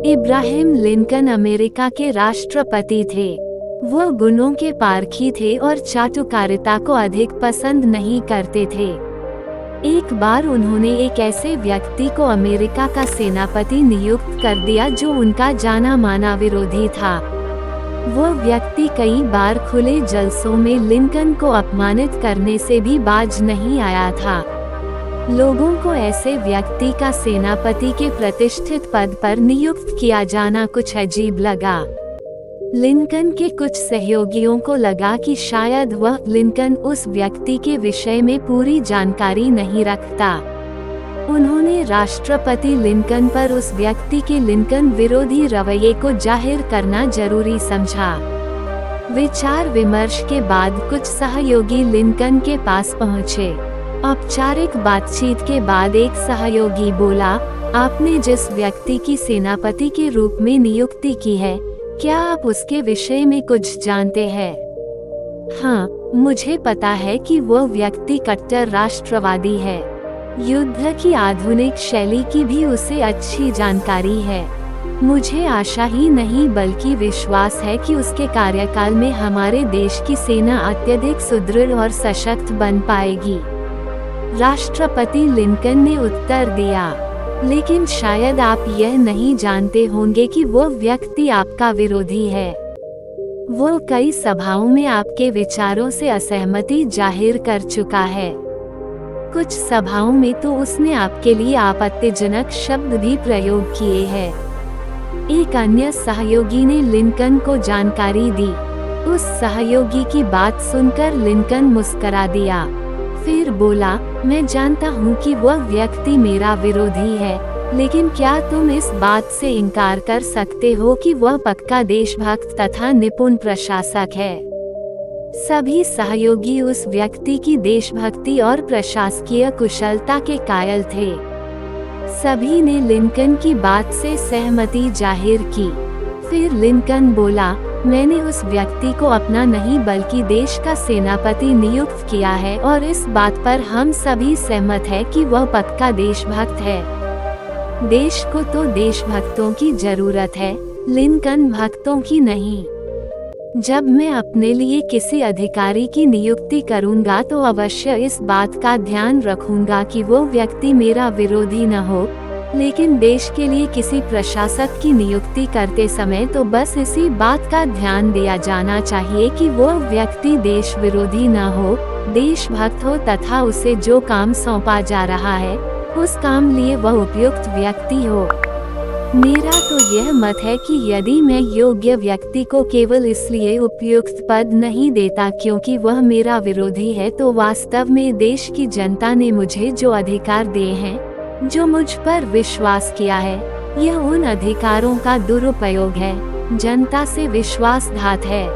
Ibrahim Lincoln America के राष्ट्रपति थे। वो गुणों के पारखी थे और चाटुकारिता को अधिक पसंद नहीं करते थे। एक बार उन्होंने एक ऐसे व्यक्ति को अमेरिका का सेनापति नियुक्त कर दिया जो उनका जाना माना विरोधी था। वो व्यक्ति कई बार खुले जलसों में लिंकन को अपमानित करने से भी बाज नहीं आया था। लोगों को ऐसे व्यक्ति का सेनापति के प्रतिष्ठित पद पर नियुक्त किया जाना कुछ अजीब लगा। लिंकन के कुछ सहयोगियों को लगा कि शायद वह लिंकन उस व्यक्ति के विषय में पूरी जानकारी नहीं रखता। उन्होंने राष्ट्रपति लिंकन पर उस व्यक्ति के लिंकन विरोधी रवैये को जाहिर करना जरूरी समझा। विचार विमर्श के बाद कुछ सहयोगी लिंकन के पास पहुंचे। औपचारिक बातचीत के बाद एक सहयोगी बोला, आपने जिस व्यक्ति की सेनापति के रूप में नियुक्ति की है, क्या आप उसके विषय में कुछ जानते हैं? हाँ, मुझे पता है कि वह व्यक्ति कट्टर राष्ट्रवादी है। युद्ध की आधुनिक शैली की भी उसे अच्छी जानकारी है। मुझे आशा ही नहीं बल्कि विश्वास है कि उसके कार्यकाल में हमारे देश की सेना अत्यधिक सुदृढ़ और सशक्त बन पाएगी। राष्ट्रपति लिंकन ने उत्तर दिया, लेकिन शायद आप यह नहीं जानते होंगे कि वो व्यक्ति आपका विरोधी है। वो कई सभाओं में आपके विचारों से असहमति जाहिर कर चुका है। कुछ सभाओं में तो उसने आपके लिए आपत्तिजनक शब्द भी प्रयोग किए हैं। एक अन्य सहयोगी ने लिंकन को जानकारी दी। उस सहयोगी की बात सुनकर लिंकन मुस्करा दिया, फिर बोला, मैं जानता हूँ कि वह व्यक्ति मेरा विरोधी है, लेकिन क्या तुम इस बात से इनकार कर सकते हो कि वह पक्का देशभक्त तथा निपुण प्रशासक है? सभी सहयोगी उस व्यक्ति की देशभक्ति और प्रशासकीय कुशलता के कायल थे। सभी ने लिंकन की बात से सहमति जाहिर की। फिर लिंकन बोला, मैंने उस व्यक्ति को अपना नहीं बल्कि देश का सेनापति नियुक्त किया है और इस बात पर हम सभी सहमत हैं कि वह पक्का देशभक्त है। देश को तो देशभक्तों की जरूरत है, लिंकन भक्तों की नहीं। जब मैं अपने लिए किसी अधिकारी की नियुक्ति करूंगा तो अवश्य इस बात का ध्यान रखूंगा कि वो व्यक्ति मेरा विरोधी न हो, लेकिन देश के लिए किसी प्रशासक की नियुक्ति करते समय तो बस इसी बात का ध्यान दिया जाना चाहिए कि वो व्यक्ति देश विरोधी न हो, देशभक्त हो तथा उसे जो काम सौंपा जा रहा है उस काम लिए वह उपयुक्त व्यक्ति हो। मेरा तो यह मत है कि यदि मैं योग्य व्यक्ति को केवल इसलिए उपयुक्त पद नहीं देता क्योंकि वह मेरा विरोधी है, तो वास्तव में देश की जनता ने मुझे जो अधिकार दिए हैं, जो मुझ पर विश्वास किया है, यह उन अधिकारों का दुरुपयोग है, जनता से विश्वासघात है।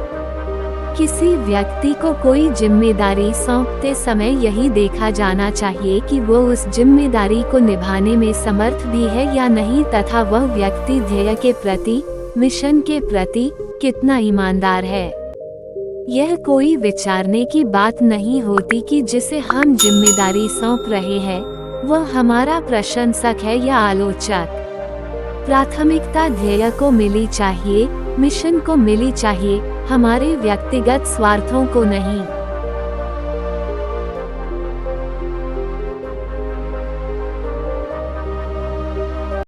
किसी व्यक्ति को कोई जिम्मेदारी सौंपते समय यही देखा जाना चाहिए कि वो उस जिम्मेदारी को निभाने में समर्थ भी है या नहीं तथा वह व्यक्ति ध्येय के प्रति, मिशन के प्रति कितना ईमानदार है। यह कोई विचारने की बात नहीं होती कि जिसे हम जिम्मेदारी सौंप रहे हैं वह हमारा प्रशंसक है या आलोचक। प्राथमिकता ध्येय को मिली चाहिए, मिशन को मिली चाहिए, हमारे व्यक्तिगत स्वार्थों को नहीं।